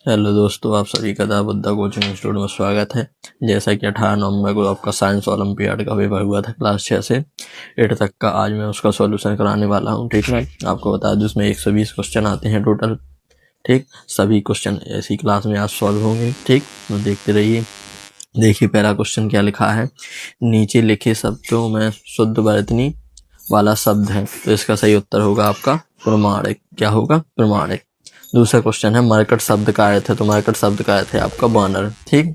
Hello दोस्तों, आप सभी का बुद्धा कोचिंग इंस्टीट्यूट में स्वागत है। जैसा कि 18 नवंबर को आपका साइंस ओलंपियाड का पेपर हुआ था क्लास 6 से 8 तक का, आज मैं उसका सॉल्यूशन कराने वाला हूं। ठीक है, आपको बता दूं इसमें 120 क्वेश्चन आते हैं टोटल। ठीक, सभी क्वेश्चन ऐसी क्लास में आज सॉल्व होंगे। ठीक, तो देखते रहिए। देखिए पहला क्वेश्चन क्या लिखा है, नीचे लिखे शब्दों में शुद्ध वर्तनी वाला शब्द है, तो इसका सही उत्तर होगा आपका प्रमाणिक। क्या होगा? प्रमाणिक। दूसरा क्वेश्चन है मरकट शब्द का अर्थ है, तो मरकट शब्द का अर्थ है आपका बानर। ठीक,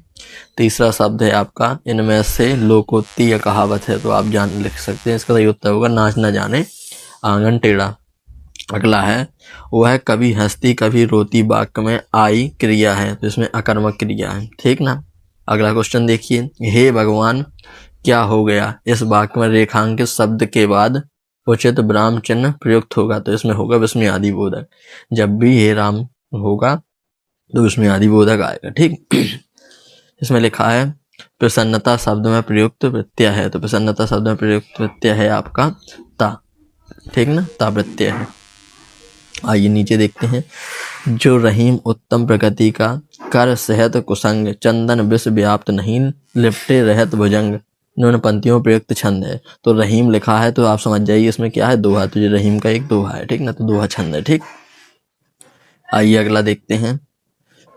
तीसरा शब्द है आपका इनमें से लोकोक्ति या कहावत है, तो आप जान लिख सकते हैं, इसका सही उत्तर होगा नाच न जाने आंगन टेढ़ा। अगला है वह कभी हंसती कभी रोती वाक्य में आई क्रिया है, तो इसमें अकर्मक क्रिया है। ठीक ना। अगला क्वेश्चन देखिए, हे भगवान क्या हो गया, इस वाक्य में रेखांकित शब्द के बाद उचित विराम चिन्ह प्रयुक्त होगा, तो इसमें होगा विस्मयादि बोधक। जब भी हे राम होगा तो विस्मयादि बोधक आएगा। ठीक, इसमें लिखा है प्रसन्नता शब्द में प्रयुक्त प्रत्यय है, तो प्रसन्नता शब्द में प्रयुक्त प्रत्यय है आपका ता। ठीक ना, ता प्रत्यय है। आइए नीचे देखते हैं, जो रहीम उत्तम प्रकृति का कर सहत कुसंग चंदन विष व्याप्त नहीं लिपटे रहत भुजंग न्यून पंक्तियों में प्रयुक्त छंद है। तो रहीम लिखा है तो आप समझ जाइए इसमें क्या है, दोहा। तो ये रहीम का एक दोहा है। ठीक ना, तो दोहा छंद है। ठीक, आइए अगला देखते हैं,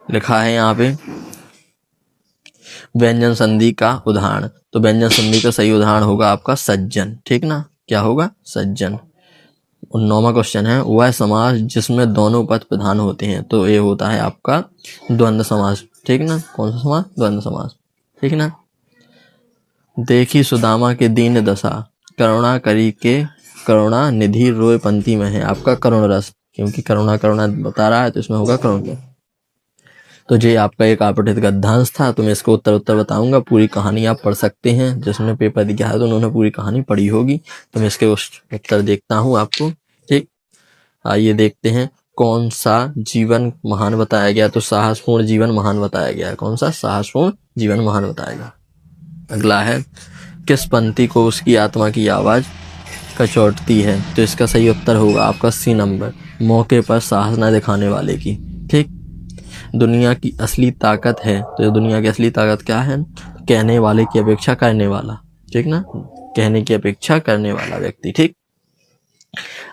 लिखा है यहाँ पे व्यंजन संधि का उदाहरण, तो व्यंजन संधि का सही उदाहरण होगा आपका सज्जन। ठीक ना, क्या होगा? सज्जन। 9वां क्वेश्चन है वह समास जिसमें दोनों पद प्रधान होते हैं, तो ये होता है आपका द्वंद्व समास। ठीक ना, कौन सा समास? द्वंद्व समास। ठीक ना। देखी सुदामा के दीन दशा करुणा करी के करुणा निधि रोय पंक्ति में है आपका करुण रस, क्योंकि करुणा करुणा बता रहा है तो इसमें होगा करुण रस। तो ये आपका एक आपठित गद्यांश था, तो मैं इसको उत्तर बताऊंगा। पूरी कहानी आप पढ़ सकते हैं, जिसमें पेपर दिया है तो उन्होंने पूरी कहानी पढ़ी होगी। तो मैं इसके उत्तर देखता हूँ आपको। ठीक, आइए देखते हैं कौन सा जीवन महान बताया गया, तो साहसपूर्ण जीवन महान बताया गया है। कौन सा? साहसपूर्ण जीवन महान बताएगा। अगला है किस पंक्ति को उसकी आत्मा की आवाज कचोटती है, तो इसका सही उत्तर होगा आपका सी नंबर, मौके पर साहस न दिखाने वाले की। ठीक, दुनिया की असली ताकत है, तो ये दुनिया की असली ताकत क्या है? कहने वाले की अपेक्षा करने वाला। ठीक ना, कहने की अपेक्षा करने वाला व्यक्ति। ठीक,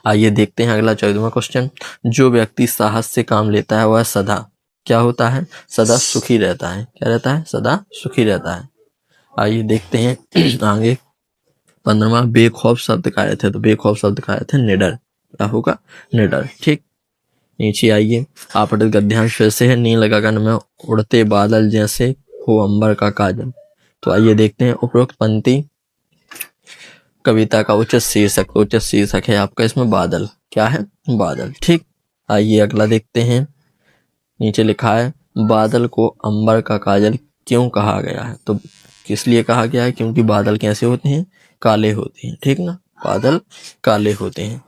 आइए देखते हैं अगला 14वां क्वेश्चन, जो व्यक्ति साहस से काम लेता है वह सदा क्या होता है? सदा सुखी रहता है। क्या रहता है? सदा सुखी रहता है। आइए देखते हैं आगे 15वां बेखौफ शब्द का अर्थ है, तो बेखौफ शब्द का अर्थ है निडर। क्या होगा? निडर। ठीक, नीचे आइए आपठित गद्यांश फिर से है, नील गगन में उड़ते बादल जैसे हो अंबर का काजल। तो आइए देखते हैं उपरोक्त पंक्ति कविता का उचित शीर्षक। उचित शीर्षक है आपका इसमें बादल। क्या है? बादल। ठीक, आइए अगला देखते हैं, नीचे लिखा है बादल को अंबर का काजल क्यों कहा गया है, तो किस लिए कहा गया है? क्योंकि बादल कैसे होते हैं? काले होते हैं। ठीक ना, बादल काले होते हैं।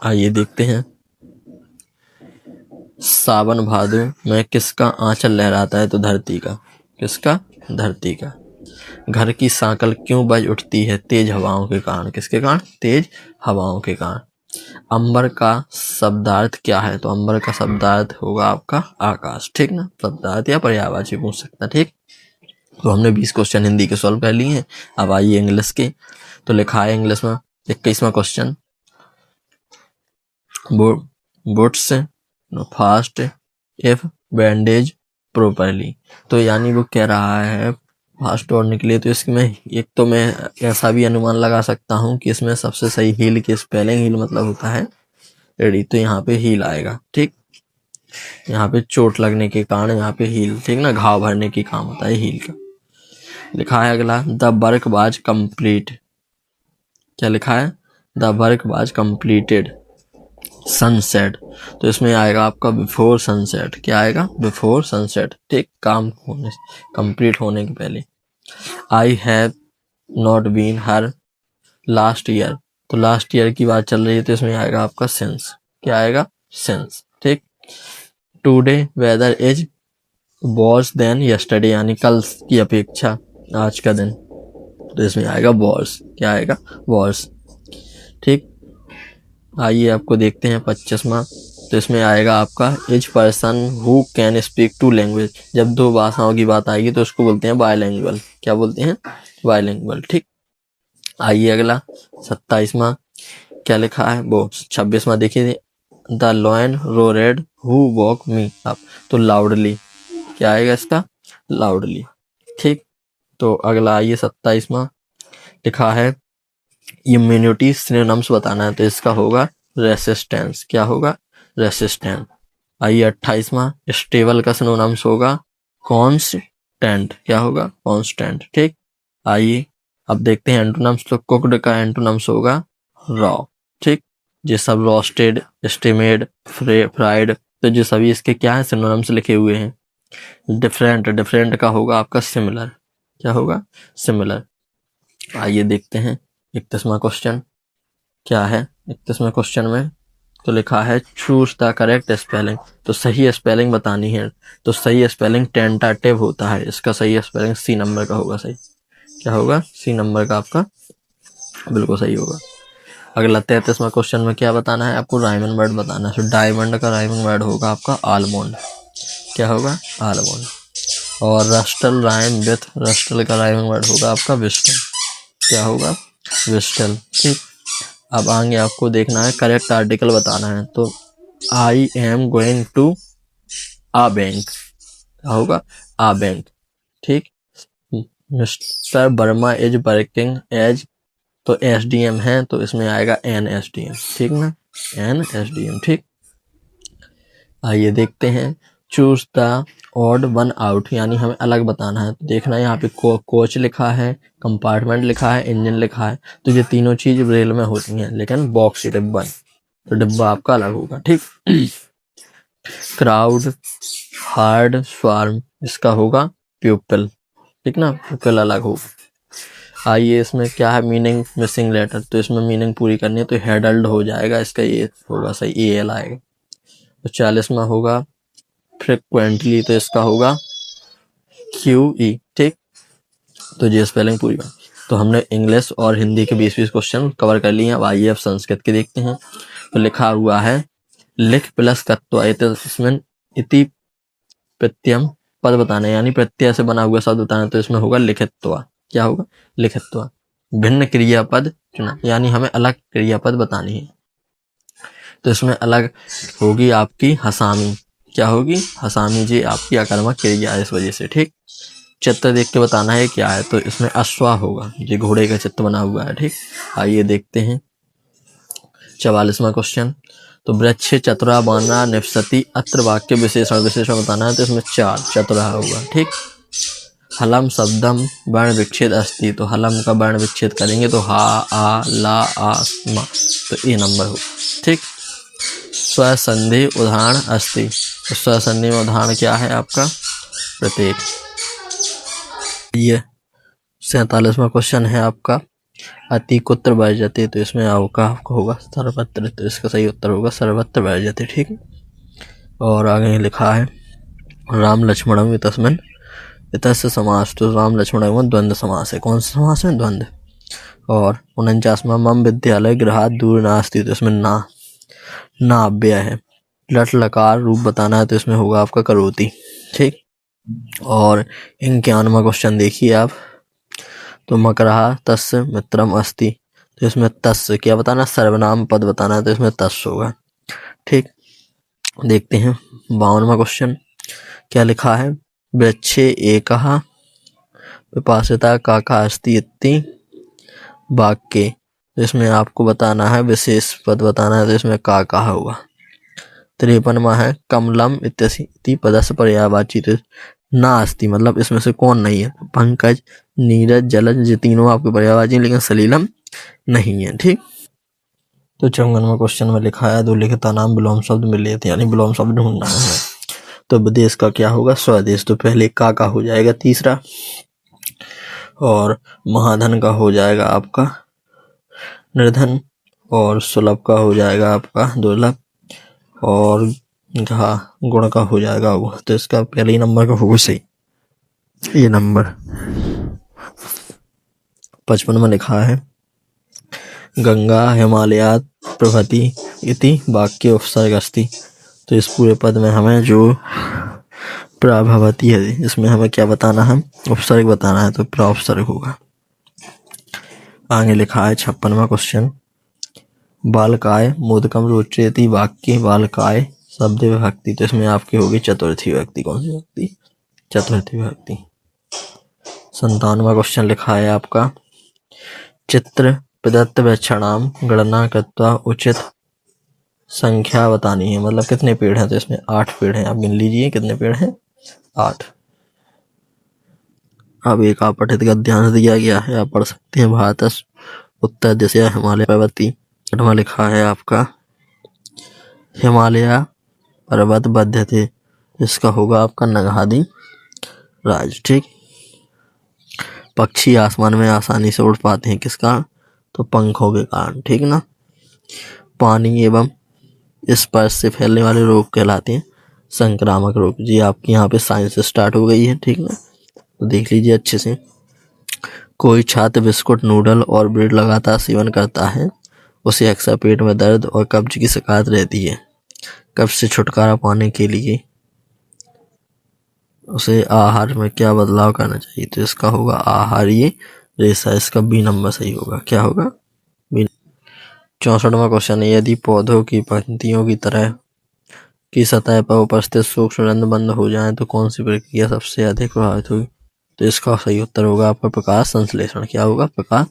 आइए देखते हैं सावन भादो में किसका आंचल लहराता है, तो धरती का। किसका? धरती का। घर की सांकल क्यों बज उठती है? तेज हवाओं के कारण। किसके कारण? तेज हवाओं के कारण। अंबर का शब्दार्थ क्या है, तो अंबर का शब्दार्थ होगा आपका आकाश। ठीक ना, शब्दार्थ या पर्यायवाची पूछ सकता है। ठीक, तो हमने 20 क्वेश्चन हिंदी के सॉल्व कर लिए हैं। अब आइए इंग्लिश के, तो लिखा है इंग्लिश में 21वां question, boots fast if bandage properly, तो यानी वो कह रहा है फास्ट दौड़ने के लिए, तो इसमें एक तो मैं ऐसा भी अनुमान लगा सकता हूँ कि इसमें सबसे सही हील की स्पेलिंग हील मतलब होता है रेडी, तो यहाँ पे हील आएगा। ठीक, यहाँ पे चोट लगने के कारण यहाँ पे हील। ठीक ना, घाव भरने की काम होता है हील का। लिखा है अगला द वर्क वाज कंप्लीट। क्या लिखा है? The work was completed sunset, तो इसमें आएगा आपका बिफोर सनसेट। क्या आएगा? Before sunset. ठीक, काम होने कंप्लीट होने के पहले। I have not been her last year, तो लास्ट ईयर की बात चल रही है, तो इसमें आएगा आपका सेंस। क्या आएगा? सेंस। ठीक, today weather is worse than yesterday, यानी कल की अपेक्षा आज का दिन, तो इसमें आएगा वर्स। क्या आएगा? वर्स। ठीक, आइए आपको देखते हैं 25वां तो इसमें आएगा आपका is person who can speak two language. जब दो भाषाओं की बात आएगी तो उसको बोलते हैं बायलैंग्वेज। क्या बोलते हैं? बायलैंग्वेज। ठीक, आइए अगला 27वां क्या लिखा है, वो 26वां देखिए। The lion roared who walk me up, तो लाउडली क्या आएगा इसका? लाउडली। ठीक, तो अगला आइए 27वां लिखा है इम्यूनिटी सिनोनिम्स बताना है, तो इसका होगा रेसिस्टेंस। क्या होगा? रेसिस्टेंट। आइए 28वां स्टेबल का सिनोनिम्स होगा कॉन्स्टेंट। क्या होगा? कॉन्स्टेंट। ठीक, आइए अब देखते हैं एंटोनिम्स। तो कुक्ड का एंटोनिम्स होगा रॉ। ठीक, ये सब रोस्टेड, स्टीमेड, फ्राइड, तो जो सभी इसके क्या है सिनोनिम्स लिखे हुए हैं। डिफरेंट, डिफरेंट का होगा आपका सिमिलर। क्या होगा? सिमिलर। आइए देखते हैं 31वां क्वेश्चन क्या है। 31वें क्वेश्चन में तो लिखा है चूज द करेक्ट स्पेलिंग, तो सही स्पेलिंग बतानी है। तो सही स्पेलिंग टेंटाटिव होता है, इसका सही स्पेलिंग सी नंबर का होगा सही। क्या होगा? सी नंबर का आपका बिल्कुल सही होगा। अगला 33वां क्वेश्चन में क्या बताना है आपको? राइमिंग वर्ड बताना है। तो डायमंड का राइमिंग वर्ड होगा आपका आलमोंड। क्या होगा? आलमोंड। और रस्टल राइम विथ, रस्टल का राइमिंग वर्ड होगा आपका विस्टल। क्या होगा? विस्टल। ठीक, अब आगे आपको देखना है करेक्ट आर्टिकल बताना है। तो I am going to a bank होगा आ बैंक। ठीक, mister Verma is working as, तो एसडीएम है तो इसमें आएगा एनएसडीएम। ठीक ना, एनएसडीएम। ठीक, आइए देखते हैं choose the odd one out, यानी हमें अलग बताना है। तो देखना है यहाँ पे कोच लिखा है, कंपार्टमेंट लिखा है, इंजन लिखा है, तो ये तीनों चीज रेल में होती हैं, लेकिन बॉक्स डिब्बा, तो डिब्बा आपका अलग होगा। ठीक, क्राउड, हार्ड, स्वार्म, इसका होगा प्यूपल। ठीक ना, प्यूपल अलग होगा। आइए इसमें क्या है मीनिंग मिसिंग लेटर, तो इसमें मीनिंग पूरी करनी है तो हेडल्ड हो जाएगा, इसका ये होगा सही, एल आएगा। तो 40वां होगा फ्रिक्वेंटली, तो इसका होगा QE। ठीक, तो ये स्पेलिंग पूरी बात। तो हमने इंग्लिश और हिंदी के 20-20 क्वेश्चन कवर कर लिए। अब आइए अब संस्कृत के देखते हैं। तो लिखा हुआ है लिख प्लस कत्वा, इसमें इति प्रत्ययम पद बताना है, यानी प्रत्यय से बना हुआ शब्द बताना है, तो इसमें होगा लिखित्वा। क्या होगा? लिखित्वा। भिन्न क्रियापद चुना, यानी हमें अलग क्रियापद बतानी है, तो इसमें अलग होगी आपकी हसामी। क्या होगी? हसामी जी आपकी आकर्मक क्रिया है इस वजह से। ठीक, चित्र देख के बताना है क्या है, तो इसमें अश्वा होगा, ये घोड़े का चित्र बना हुआ है। ठीक, आइए देखते हैं 44वां क्वेश्चन। तो वृक्ष चतुरा बाना निपसती, अत्र वाक्य विशेषण, विशेषण बताना है, तो इसमें 4 चतुरा होगा। ठीक, हलम शब्दम वर्ण विच्छेद अस्ति, तो हलम का वर्ण विच्छेद करेंगे तो हा आ ला आ मा, तो ये नंबर होगा। ठीक, स्वसंधि उदाहरण अस्ति, तो स्वसंधि में उदाहरण क्या है आपका? प्रत्येक। ये 47वां क्वेश्चन है आपका अति कुत्र वर्जते, तो इसमें आपका होगा सर्वत्र, तो इसका सही उत्तर होगा सर्वत्र वर्जते। ठीक, और आगे लिखा है राम लक्ष्मणम तस्मिन इतस्य समास, तो राम लक्ष्मण द्वंद्व समास है। कौन सा समास है? द्वंद्व। और 49वां मम विद्यालय गृहात दूर नास्ति, तो इसमें ना अव्यय है। लट लकार रूप बताना है, तो इसमें होगा आपका करोति। ठीक, और 51वां क्वेश्चन देखिए आप। तो मकरहा तस्य मित्रम अस्ति, तो इसमें तस्य क्या बताना? सर्वनाम पद बताना है, तो इसमें तस्य होगा। ठीक, देखते हैं 52वां क्वेश्चन क्या लिखा है। वृक्षे एकः विपासिता काका अस्ति इति वाक्ये, तो इसमें आपको बताना है विशेष पद बताना है, तो इसमें काका होगा। 53वां है कमलम इत्यसि पदस्य पर्यायवाची, तो ना अस्ति मतलब इसमें से कौन नहीं है? पंकज, नीरज, जलज, ये तीनों आपके पर्यायवाची, लेकिन सलीलम नहीं है। ठीक, तो 54वां क्वेश्चन में लिखा है अधोलिखिता नाम विलोम शब्द मिले थे, यानी विलोम शब्द ढूंढना है। तो विदेश का क्या होगा? स्वदेश, तो पहले का हो जाएगा तीसरा, और महाधन का हो जाएगा आपका निर्धन, और सुलभ का हो जाएगा आपका दुर्लभ, और गुण का हो जाएगा वो, तो इसका पहले ही नंबर का होगा सही ये नंबर। 55 में लिखा है गंगा हिमालयात प्रभृति इति वाक्य उपसर्ग अस्ति, तो इस पूरे पद में हमें जो प्रभावती है इसमें हमें क्या बताना है, उपसर्ग बताना है, तो प्रउपसर्ग होगा। आगे लिखा है 56वां क्वेश्चन, बालकाय मोदकम रोचयति वाक्य बालकाय शब्द विभक्ति। तो इसमें आपकी होगी चतुर्थी विभक्ति। कौन सी विभक्ति? चतुर्थी विभक्ति। 57वां क्वेश्चन लिखा है आपका, चित्र प्रदत्त वृक्षाणाम गणना कृत्वा उचित संख्या बतानी है। मतलब कितने पेड़ हैं? तो इसमें 8 पेड़ हैं। आप गिन लीजिए कितने पेड़ हैं, 8। अब एक अपठित गद्यांश दिया गया है, आप पढ़ सकते हैं। भारत उत्तर दिशा हिमालय पर्वती। में लिखा है आपका, हिमालय पर्वत बद्ध थे। इसका होगा आपका नगहादी राज। ठीक। पक्षी आसमान में आसानी से उड़ पाते हैं, किसका? तो पंखों के कारण। ठीक ना। पानी एवं स्पर्श से फैलने वाले रोग कहलाते हैं संक्रामक रोग। जी आपकी यहाँ पे साइंस स्टार्ट हो गई है। ठीक ना, तो देख लीजिए अच्छे से। कोई छात्र बिस्कुट, नूडल और ब्रेड लगातार सेवन करता है, उसे अक्सर पेट में दर्द और कब्ज की शिकायत रहती है। कब्ज से छुटकारा पाने के लिए उसे आहार में क्या बदलाव करना चाहिए? तो इसका होगा आहारीय रेशा। इसका बी नंबर सही होगा। क्या होगा? 64वां क्वेश्चन है, यदि पौधों की पंक्तियों की तरह की सतह पर उपस्थित सूक्ष्म रंध्र बंद हो जाए तो कौन सी प्रक्रिया सबसे अधिक प्रभावित होगी? तो इसका सही उत्तर होगा आपका प्रकाश संश्लेषण। क्या होगा? प्रकाश।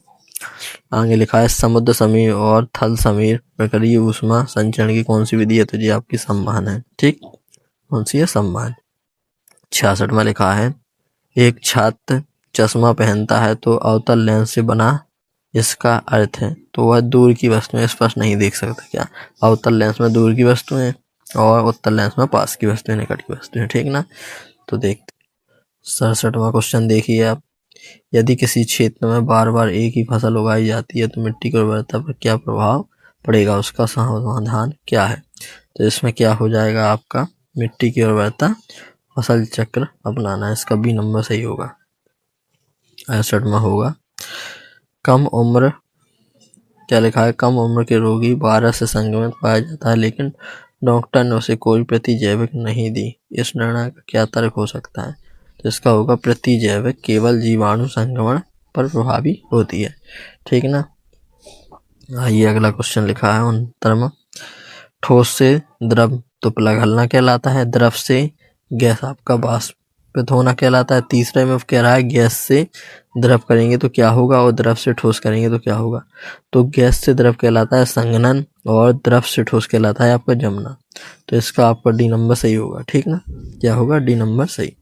आगे लिखा है, समुद्र समीर और थल समीर प्रक्रिया ऊष्मा संचरण की कौन सी विधि है? तो जी आपकी संवहन है। ठीक। कौन सी है? संवहन। 66 में लिखा है, एक छात्र चश्मा पहनता है तो अवतल लेंस से बना, इसका अर्थ है तो वह दूर की वस्तुएं स्पष्ट नहीं देख सकता। क्या? अवतल लेंस में दूर की वस्तुएं और उत्तल लेंस में पास की वस्तुएं, निकट की वस्तुएं। ठीक ना। तो देखते 67वां क्वेश्चन देखिए आप, यदि किसी क्षेत्र में बार बार एक ही फसल उगाई जाती है तो मिट्टी की उर्वरता पर क्या प्रभाव पड़ेगा? उसका समाधान क्या है? तो इसमें क्या हो जाएगा आपका, मिट्टी की उर्वरता फसल चक्र अपनाना है। इसका बी नंबर सही होगा। 68 में होगा, कम उम्र, क्या लिखा है, कम उम्र के रोगी वायरस से संक्रमित पाया जाता है लेकिन डॉक्टर ने उसे कोई प्रतिजैविक नहीं दी। इस निर्णय का क्या तर्क हो सकता है? तो इसका होगा प्रतिजैविक केवल जीवाणु संक्रमण पर प्रभावी होती है। ठीक ना। आइए अगला क्वेश्चन लिखा है 69 में, ठोस से द्रव तो पिघलना कहलाता है, द्रव से गैस आपका वाष्पित होना कहलाता है। तीसरे में कह रहा है गैस से द्रव करेंगे तो क्या होगा और द्रव से ठोस करेंगे तो क्या होगा? तो गैस से द्रव कहलाता है संघनन और द्रव से ठोस कहलाता है आपका जमना। तो इसका आपका डी नंबर सही होगा। ठीक ना। क्या होगा? डी नंबर सही।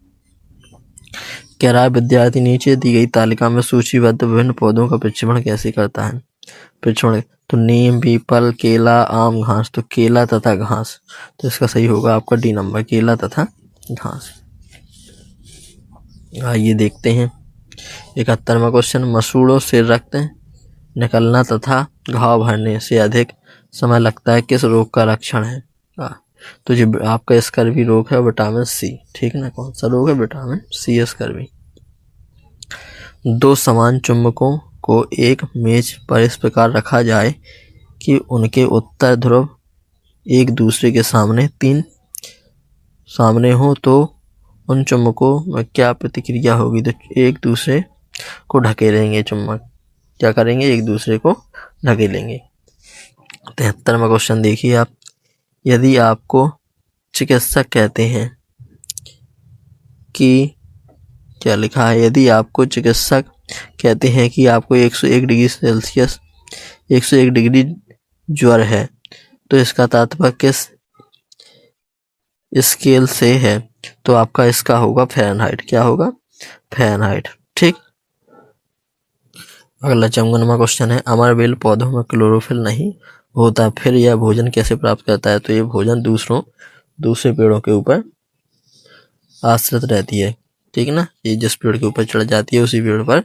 कह रहा है, विद्यार्थी नीचे दी गई तालिका में सूचीबद्ध विभिन्न पौधों का प्रक्षेपण कैसे करता है? प्रक्षेपण तो नीम, पीपल, केला, आम, घास। तो केला तथा घास। तो इसका सही होगा आपका डी नंबर, केला तथा घास। आइए देखते हैं 71वां क्वेश्चन, मसूड़ों से रक्त निकलना तथा घाव भरने से अधिक समय लगता है किस रोग का लक्षण है? तो जो आपका स्कर्वी रोग है विटामिन सी। ठीक ना। कौन सा रोग है? Vitamin C, scurvy. दो समान चुंबकों को एक मेज पर इस प्रकार रखा जाए कि उनके उत्तर ध्रुव एक दूसरे के सामने हो तो उन चुंबकों में क्या प्रतिक्रिया होगी? तो एक दूसरे को ढकेलेंगे। चुंबक क्या करेंगे? एक दूसरे को ढकेलेंगे। 73वां क्वेश्चन देखिए आप, यदि आपको चिकित्सक कहते हैं कि, क्या लिखा है, यदि आपको चिकित्सक कहते हैं कि आपको 101 डिग्री सेल्सियस 101 डिग्री ज्वर है तो इसका तात्पर्य किस स्केल से है? तो आपका इसका होगा फ़ारेनहाइट। क्या होगा? फ़ारेनहाइट। ठीक। अगला 54वां क्वेश्चन है, अमरबेल पौधों में क्लोरोफिल नहीं होता, फिर यह भोजन कैसे प्राप्त करता है? तो ये भोजन दूसरे पेड़ों के ऊपर आश्रित रहती है। ठीक ना। ये जिस पेड़ के ऊपर चढ़ जाती है उसी पेड़ पर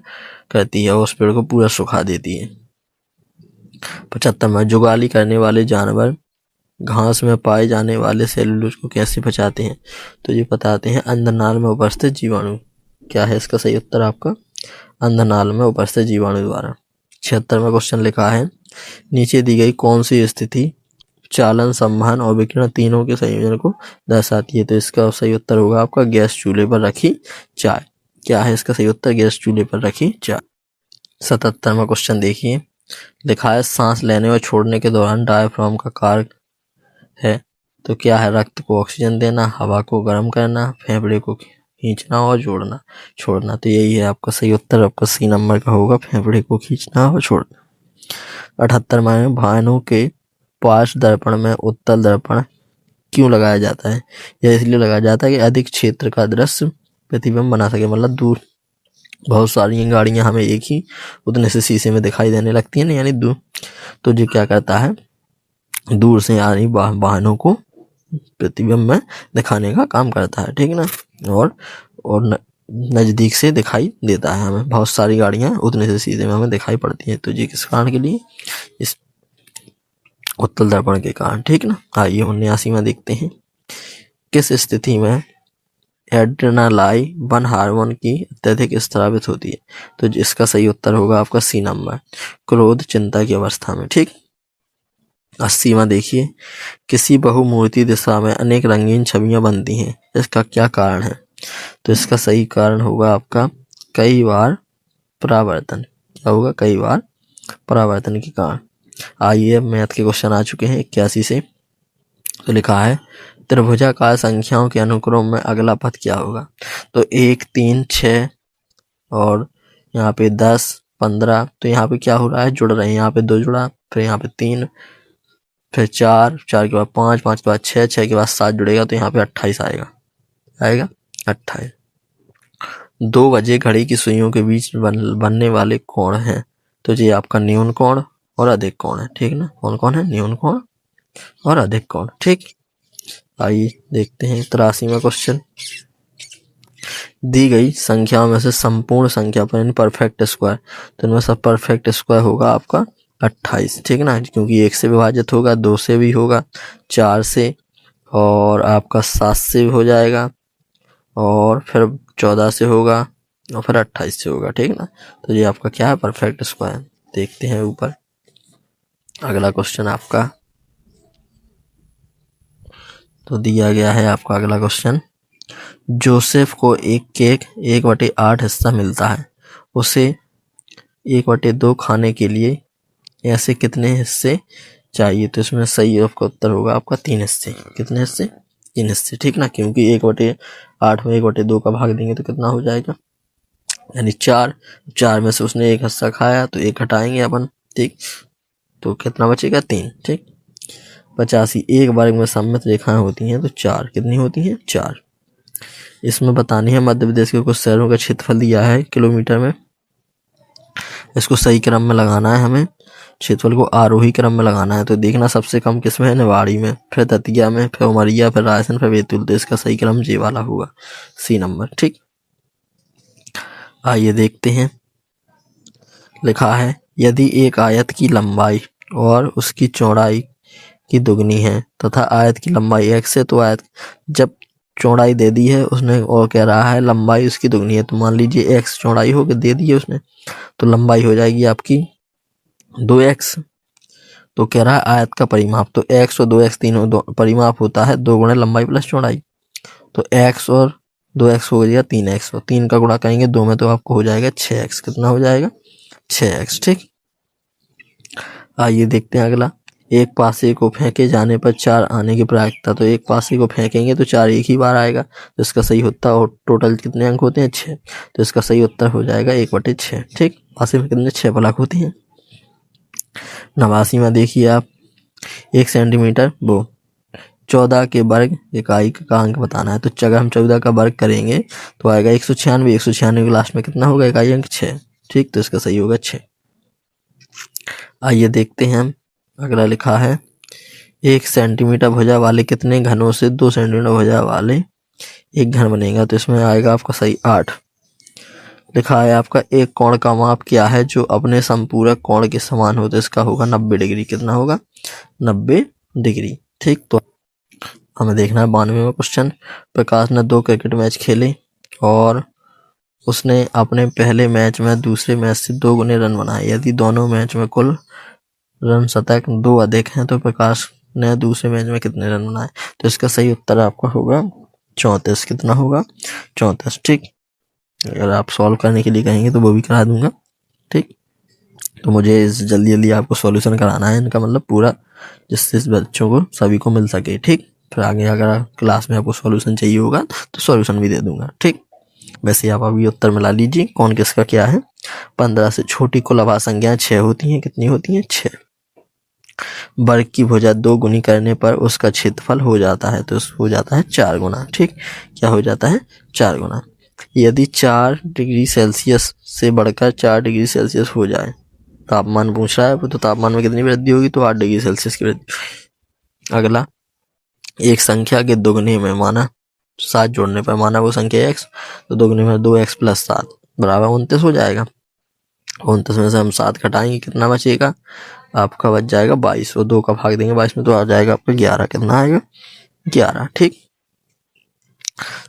करती है और उस पेड़ को पूरा सुखा देती है। 75 में, जुगाली करने वाले जानवर घास में पाए जाने वाले सेलुलोज को कैसे पचाते हैं? तो ये बताते हैं अंधनाल में उपस्थित जीवाणु। क्या है इसका सही उत्तर आपका? अंधनाल में उपस्थित जीवाणु द्वारा। 76वां क्वेश्चन लिखा है, नीचे दी गई कौन सी स्थिति चालन, संवहन और विकिरण तीनों के संयोजन को दर्शाती है। तो इसका सही उत्तर होगा आपका गैस चूल्हे पर रखी चाय। क्या है इसका सही उत्तर? गैस चूल्हे पर रखी चाय। 77वां क्वेश्चन देखिए, लिखा है सांस लेने और छोड़ने के दौरान डायफ्राम का कार्य है। तो क्या है? रक्त को ऑक्सीजन देना, हवा को गर्म करना, फेफड़े को खींचना और जोड़ना छोड़ना। तो यही है आपका सही उत्तर, आपका सी नंबर का होगा, फेफड़े को खींचना और छोड़ना। 78वां, भानों के पार्श्व दर्पण में उत्तल दर्पण क्यों लगाया जाता है? यह इसलिए लगाया जाता है कि अधिक क्षेत्र का दृश्य प्रतिबिंब बना सके। मतलब दूर बहुत सारी गाड़ियां हमें एक ही उतने से शीशे में दिखाई देने लगती है ना, यानी दूर, तो जो क्या करता है, दूर से आ रही वाहनों को प्रतिबिंब में दिखाने का काम करता है, ठीक ना। और नजदीक से दिखाई देता है हमें, बहुत सारी गाड़ियां उतने से शीशे में हमें दिखाई पड़ती हैं। तो ये किस कारण के लिए? इस उत्तल दर्पण के कारण, ठीक ना। आइए 79वां देखते हैं, किस स्थिति में एड्रेनालाइन हार्मोन की अत्यधिक स्रावित होती है? तो इसका सही उत्तर होगा आपका सी नंबर, क्रोध चिंता की अवस्था में, ठीक। 80वां देखिए, किसी बहुमूर्ति दिशा में अनेक रंगीन छवियां बनती हैं, इसका क्या कारण है? तो इसका सही कारण होगा आपका कई बार परावर्तन। क्या होगा? कई बार परावर्तन के कारण। आइए मैथ के क्वेश्चन आ चुके हैं 81 से। तो लिखा है त्रिभुजाकार संख्याओं के अनुक्रम में अगला पद क्या होगा? तो 1, 3, 6 और यहाँ पे 10, 15। तो यहाँ पे क्या हो रहा है? जुड़ रहे हैं। यहाँ पे 2 जुड़ा, फिर यहाँ पे 3, फिर 4, 4 के बाद 5, 5 के बाद 6, 6 के बाद 7 जुड़ेगा, तो यहाँ पे 28 आएगा 28। 2 बजे घड़ी की सुइयों के बीच बनने वाले कोण हैं। तो ये आपका न्यून कोण और अधिक कोण है, ठीक ना। कौन कौन है? न्यून कोण और अधिक कोण, ठीक। आइए देखते हैं 83वां क्वेश्चन, दी गई संख्याओं में से संपूर्ण संख्या पर यानी परफेक्ट स्क्वायर। तो इनमें सब परफेक्ट स्क्वायर होगा आपका 28, ठीक ना, क्योंकि 1 से विभाजित होगा, 2 से भी होगा, 4 से, और आपका 7 से भी हो जाएगा, और फिर 14 से होगा, और फिर 28 से होगा, ठीक ना। तो ये आपका क्या है? Perfect square. देखते हैं ऊपर अगला क्वेश्चन आपका, तो दिया गया है आपका अगला क्वेश्चन, जोसेफ को एक केक 1/8 हिस्सा मिलता है, उसे 1/2 खाने के लिए ऐसे कितने हिस्से चाहिए? तो इसमें सही आपका उत्तर होगा आपका 3 हिस्से। कितने हिस्से? 3 हिस्से, ठीक ना, क्योंकि 1/8 में 1/2 का भाग देंगे तो कितना हो जाएगा? यानी 4। 4 में से उसने 1 हिस्सा खाया तो 1 हटाएंगे अपन, ठीक, तो कितना बचेगा? 3, ठीक। 85 एक वर्ग में सममित रेखाएं होती हैं, तो 4 कितनी होती हैं? 4। इसमें बतानी है मध्य प्रदेश के कुछ शहरों का क्षेत्रफल दिया है किलोमीटर में, इसको सही क्रम में लगाना है हमें, क्षेत्रफल को आरोही क्रम में लगाना है। तो देखना सबसे कम किसमें है? निवाड़ी में, फिर दतिया में, फिर उमरिया, फिर रायसेन, फिर बैतूल। तो इसका सही क्रम जे वाला होगा, सी नंबर, ठीक। आइए देखते हैं, लिखा है यदि एक आयत की लंबाई और उसकी चौड़ाई की दुगनी है तथा आयत की लंबाई x है, तो आयत जब चौड़ाई दे दी है उसने और कह रहा है लंबाई उसकी दुगनी है, तो मान लीजिए x चौड़ाई हो गई, दे दी है उसने, तो लंबाई हो जाएगी आपकी 2x। तो कह रहा है आयत का परिमाप, तो x और 2x तीनों परिमाप होता है 2 गुणा लंबाई प्लस चौड़ाई। तो x और 2x हो गया 3x, और 3 का गुणा करेंगे 2 में तो आपको हो जाएगा 6x। कितना हो जाएगा? 6x, ठीक। आइए देखते हैं अगला, एक पासे को फेंके जाने पर 4 आने की प्रायिकता। तो एक पासे को फेंकेंगे तो 4 एक ही बार आएगा, तो इसका सही उत्तर, और टोटल कितने अंक होते हैं? 6। तो इसका सही उत्तर हो जाएगा 1/6, ठीक। पासे में कितने? 6 फलक होते हैं। 89वां देखिए आप, 1 सेंटीमीटर 14 के वर्ग इकाई का अंक बताना है। तो अगर हम 14 का वर्ग करेंगे तो आएगा 196। 196 के लास्ट में कितना होगा? इकाई अंक 6, ठीक। तो इसका सही होगा 6। आइए देखते हैं हम अगला, लिखा है 1 सेंटीमीटर भुजा वाले कितने घनों से 2 सेंटीमीटर भुजा वाले एक घन बनेगा? तो इसमें आएगा आपका सही 8। लिखा है आपका एक कोण का माप क्या है जो अपने संपूरक कोण के समान हो? तो इसका होगा 90 डिग्री। कितना होगा? 90 डिग्री, ठीक। तो हमें देखना है 92वां क्वेश्चन, प्रकाश ने 2 क्रिकेट मैच खेले और उसने अपने पहले मैच में दूसरे मैच से 2 गुने रन बनाए। यदि दोनों मैच में कुल रन शतक 2 अधिक हैं तो प्रकाश ने दूसरे मैच में कितने रन बनाए। तो इसका सही उत्तर आपका होगा 34। कितना होगा? 34। ठीक, अगर आप सॉल्व करने के लिए कहेंगे तो वो भी करा दूंगा। ठीक, तो मुझे जल्दी जल्दी आपको सॉल्यूशन कराना है इनका, मतलब पूरा, जिससे इस बच्चों को सभी को मिल सके। ठीक, फिर आगे अगर क्लास में आपको सॉल्यूशन चाहिए होगा तो सॉल्यूशन भी दे दूंगा। ठीक, वैसे आप अभी उत्तर मिला लीजिए कौन किसका क्या है। 15 से छोटी कुल अभाज्य संख्याएं 6 होती हैं। कितनी होती हैं? 6। वर्ग की भुजा 2 गुनी करने पर उसका क्षेत्रफल हो जाता है, तो हो जाता है 4 गुना। ठीक, क्या हो जाता है? 4 गुना। यदि 4 डिग्री सेल्सियस से बढ़कर 4 डिग्री सेल्सियस हो जाए, तापमान पूछ रहा है, तो तापमान में कितनी वृद्धि होगी? तो 8 डिग्री सेल्सियस की वृद्धि। अगला, एक संख्या के दुगने में माना 7 जोड़ने पर, माना वो संख्या x, तो दुगने में 2x + 7 बराबर 29 हो जाएगा। 29 में से हम 7 घटाएंगे, कितना बचेगा? आपका बच जाएगा 22, और 2 का भाग देंगे 22 में तो आ जाएगा आपका 11। कितना आएगा? 11। ठीक,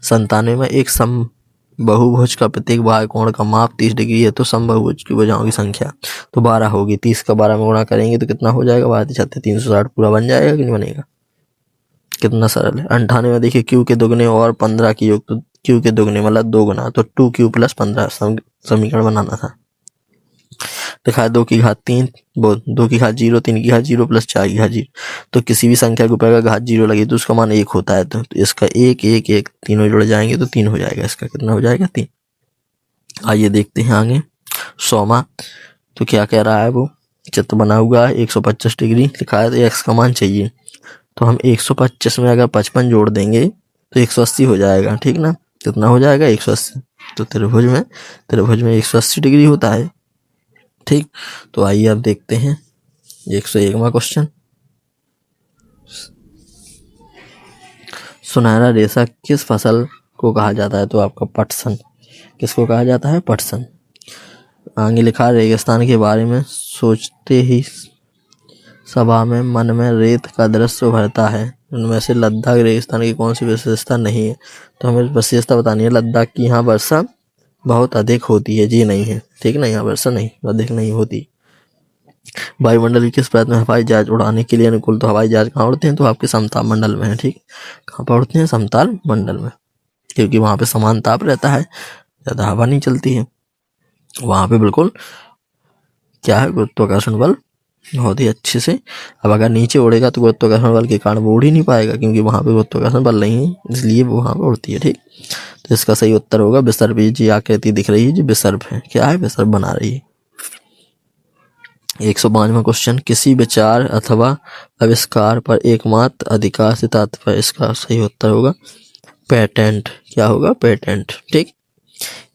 97 में एक समबहुभुज का प्रत्येक बाह्य कोण का माप 30 डिग्री है, तो समबहुभुज की भुजाओं की संख्या तो 12 होगी। 30 का 12 में गुणा करेंगे तो कितना हो जाएगा? 360 पूरा बन जाएगा कि नहीं बनेगा? कितना सरल है। 98 में देखिए क्यू के दुगने और 15 की योग, तो क्यू के दुगने मतलब 2 गुना, तो 2q + 15 समीकरण बनाना था। लिखा है 2 की घात 3, 2 की घात 0, 3 की घात 0 + 4 की घात 0। तो किसी भी संख्या के ऊपर अगर घात 0 लगी तो उसका मान 1 होता है। तो इसका 1 1 1 तीनों जुड़ जाएंगे तो 3 हो जाएगा। इसका कितना हो जाएगा? 3। आइए देखते हैं आगे। 100वां, तो क्या कह रहा है वो? चित्र बना हुआ है 125 डिग्री लिखा है, तो x का मान चाहिए। तो हम 125 में अगर 55 जोड़ देंगे तो 180 हो जाएगा। ठीक ना, कितना हो जाएगा? 180। तो त्रिभुज में 180 डिग्री होता है। ठीक, तो आइए अब देखते हैं 101वां क्वेश्चन। सुनहरा रेशा किस फसल को कहा जाता है? तो आपका पटसन। किसको कहा जाता है? पटसन। आगे लिखा, रेगिस्तान के बारे में सोचते ही सभा में मन में रेत का दृश्य उभरता है, उनमें से लद्दाख रेगिस्तान की कौन सी विशेषता नहीं है? तो हमें विशेषता बतानी है। लद्दाख की यहाँ वर्षा बहुत अधिक होती है, जी नहीं है। ठीक ना, यहाँ वर्षा नहीं अधिक नहीं होती। वायुमंडल की किस परत में हवाई जहाज उड़ाने के लिए अनुकूल? तो हवाई जहाज कहाँ उड़ते हैं? तो आपके समताप मंडल में है। ठीक, कहाँ पर उड़ते हैं? समताप मंडल में, क्योंकि वहां पे समान ताप रहता है, ज्यादा हवा नहीं चलती है वहां पे। बिल्कुल क्या है? गुरुत्वाकर्षण बल बहुत ही अच्छे से। अब अगर नीचे उड़ेगा तो गुरुत्वाकर्षण बल के कारण वो उड़ ही नहीं पाएगा, क्योंकि वहां पे गुरुत्वाकर्षण बल नहीं है, इसलिए वो वहां पे उड़ती है। ठीक, तो इसका सही उत्तर होगा विसर्प। जी आकृति दिख रही है जी, विसर्प है। क्या है? विसर्प बना रही है। 105वां क्वेश्चन, किसी विचार अथवा आविष्कार पर एकमात्र अधिकार से तात्पर्य। इसका सही उत्तर होगा पेटेंट। क्या होगा? पेटेंट। ठीक,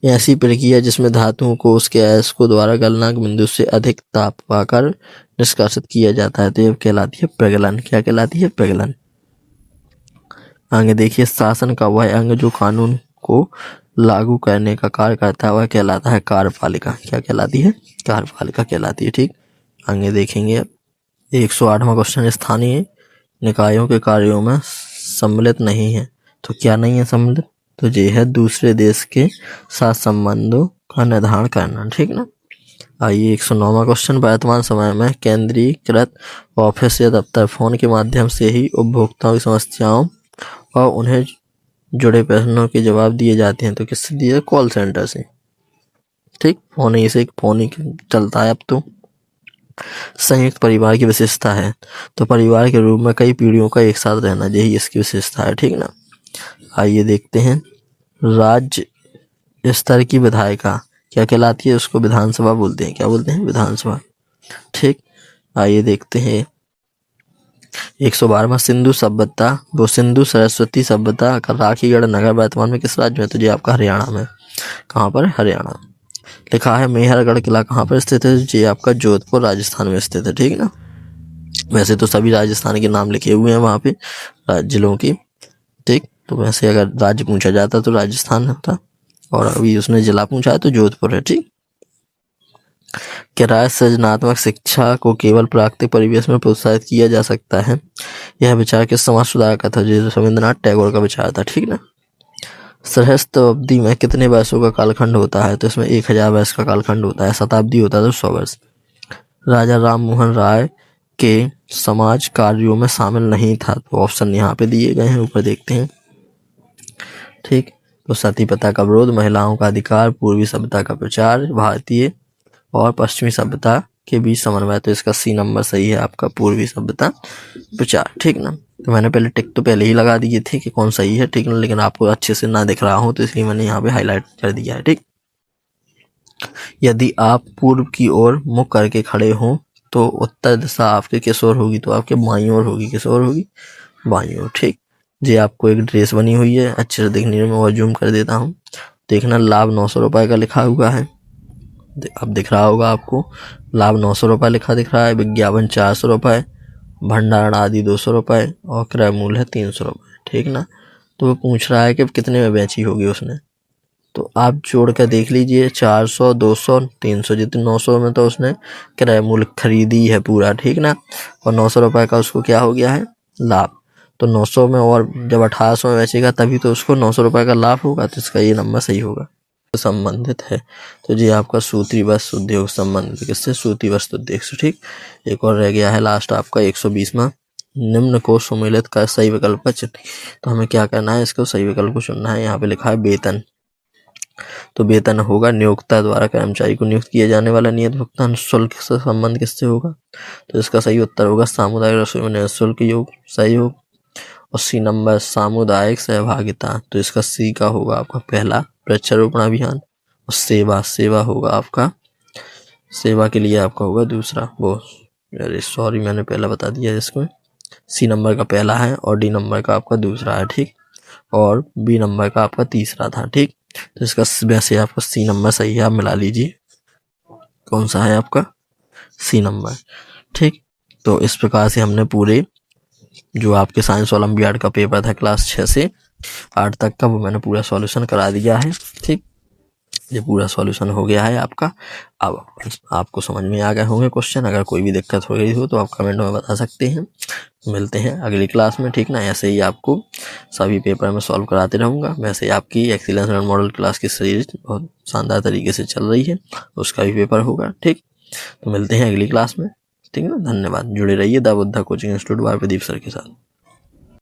ऐसी प्रक्रिया जिसमें धातुओं को उसके अयस्कों द्वारा गलनांक बिंदु से अधिक ताप पाकर निष्कासित किया जाता है, तो यह कहलाती है प्रगलन। क्या कहलाती है? प्रगलन। आगे देखिए, शासन का वह अंग जो कानून को लागू करने का कार्य करता है वह कहलाता है कार्यपालिका। क्या कहलाती है? कार्यपालिका कहलाती है। ठीक, आगे देखेंगे। 108वां क्वेश्चन, स्थानीय निकायों के कार्यों में सम्मिलित नहीं है, तो क्या नहीं है सम्मिलित? तो ये है दूसरे देश के साथ संबंधों का निर्धारण करना। ठीक ना। आइए 109वां क्वेश्चन, वर्तमान समय में केंद्रीकृत ऑफिस या दफ्तर फोन के माध्यम से ही उपभोक्ताओं की समस्याओं और उन्हें जुड़े प्रश्नों के जवाब दिए जाते हैं, तो किससे दिए? कॉल सेंटर से। ठीक, फोन ही चलता है अब तो। संयुक्त परिवार की विशेषता है, तो परिवार के रूप में कई पीढ़ियों का एक साथ रहना, यही इसकी विशेषता है। ठीक ना। आइए देखते हैं, राज्य स्तर की विधायिका क्या कहलाती है? उसको विधानसभा बोलते हैं। क्या बोलते हैं? विधानसभा। ठीक, आइए देखते हैं 112वां, सिंधु सभ्यता, वो सिंधु सरस्वती सभ्यता का राखीगढ़ नगर वर्तमान में किस राज्य में? तो ये आपका हरियाणा में। कहाँ पर? हरियाणा। लिखा है मेहरगढ़ किला कहाँ पर स्थित है? ये आपका जोधपुर राजस्थान में स्थित है। ठीक ना। वैसे तो सभी राजस्थान के नाम लिखे हुए हैं वहाँ पे जिलों की। ठीक, तो वैसे अगर राज्य पूछा जाता तो राजस्थान होता, और अभी उसने जिला पूछा है तो जोधपुर है। ठीक, किराए सृजनात्मक शिक्षा को केवल प्राकृतिक परिवेश में प्रोत्साहित किया जा सकता है, यह विचार किस समाज सुधारक का था? जो रविंद्रनाथ टैगोर का विचार था। ठीक ना। सहस्त्र अवधि में कितने वर्षों का कालखंड होता है? तो इसमें 1000 वर्ष का कालखंड होता है। शताब्दी होता है तो 100 वर्ष। राजा राम मोहन राय के समाज कार्यों में शामिल नहीं था। तो ऑप्शन यहाँ पे दिए गए हैं, ऊपर देखते हैं। ठीक, तो सती प्रथा का विरोध, महिलाओं का अधिकार, पूर्वी सभ्यता का प्रचार, भारतीय और पश्चिमी सभ्यता के बीच समन्वय। तो इसका सी नंबर सही है आपका, पूर्वी सभ्यता प्रचार। ठीक ना, तो मैंने पहले टिक तो पहले ही लगा दिए थे कि कौन सही है। ठीक ना, लेकिन आपको अच्छे से ना दिख रहा हो तो इसलिए मैंने यहाँ पे हाईलाइट कर दिया है। ठीक, यदि आप पूर्व की ओर मुख करके खड़े हो तो उत्तर दिशा आपके किस ओर होगी? तो आपके बाईं ओर होगी। किस ओर होगी? बाईं ओर। ठीक, ये आपको एक ड्रेस बनी हुई है, अच्छे से देखने में, और जूम कर देता हूँ। देखना, लाभ 900 रुपये का लिखा हुआ है, अब दिख रहा होगा आपको। लाभ 900 रुपये लिखा दिख रहा है, विज्ञापन 400 रुपये, भंडारण आदि 200 रुपये और क्रय मूल्य है 300 रुपये। ठीक ना, तो वो पूछ रहा है कि कितने में बेची होगी उसने। तो आप जोड़ कर देख लीजिए, 400, 200, 300, जितने 900 में तो उसने क्रय मूल्य खरीदी है पूरा। ठीक ना, और 900 रुपये का उसको क्या हो गया है? लाभ। तो 900 में और जब 1800 में बेचेगा तभी तो उसको 900 रुपये का लाभ होगा। तो इसका ये नंबर सही होगा, संबंधित है। तो ये आपका सूती वस्त्र उद्योग संबंधित किससे? सूती वस्त्र उद्योग से। ठीक, एक और रह गया है लास्ट आपका 120वां, निम्न को सुमेलित का सही विकल्प का चुनें। तो हमें क्या करना है? इसको सही विकल्प को चुनना है। यहाँ पे लिखा है वेतन, तो वेतन होगा नियोक्ता द्वारा कर्मचारी को नियुक्त किया जाने वाला नियत भुगतान शुल्क से संबंध किससे होगा? तो इसका सही उत्तर होगा सामुदायिक रसोई में नियत शुल्क योग, सही हो। और सी नंबर सामुदायिक सहभागिता, तो इसका सी का होगा आपका पहला वृक्षारोपण अभियान, और सेवा, सेवा होगा आपका, सेवा के लिए आपका होगा दूसरा। वो अरे सॉरी, मैंने पहला बता दिया इसको। सी नंबर का पहला है और डी नंबर का आपका दूसरा है। ठीक, और बी नंबर का आपका तीसरा था। ठीक, तो इसका वैसे आपका सी नंबर सही है, आप मिला लीजिए कौन सा है आपका? C number. ठीक, तो इस प्रकार से हमने पूरे जो आपके साइंस ओलंपियाड का पेपर था क्लास 6 से 8 तक का, वो मैंने पूरा सॉल्यूशन करा दिया है। ठीक, ये पूरा सॉल्यूशन हो गया है आपका। अब आपको समझ में आ गए होंगे क्वेश्चन। अगर कोई भी दिक्कत हो गई हो तो आप कमेंट में बता सकते हैं। मिलते हैं अगली क्लास में। ठीक ना, ऐसे ही आपको सभी पेपर में सॉल्व कराते रहूँगा। वैसे आपकी एक्सीलेंस लर्न मॉडल क्लास की सीरीज बहुत शानदार तरीके से चल रही है, उसका भी पेपर होगा। ठीक, तो मिलते हैं अगली क्लास में। ठीक है ना, धन्यवाद। जुड़े रहिए the Buddha coaching institute bar Pradeep sir के साथ।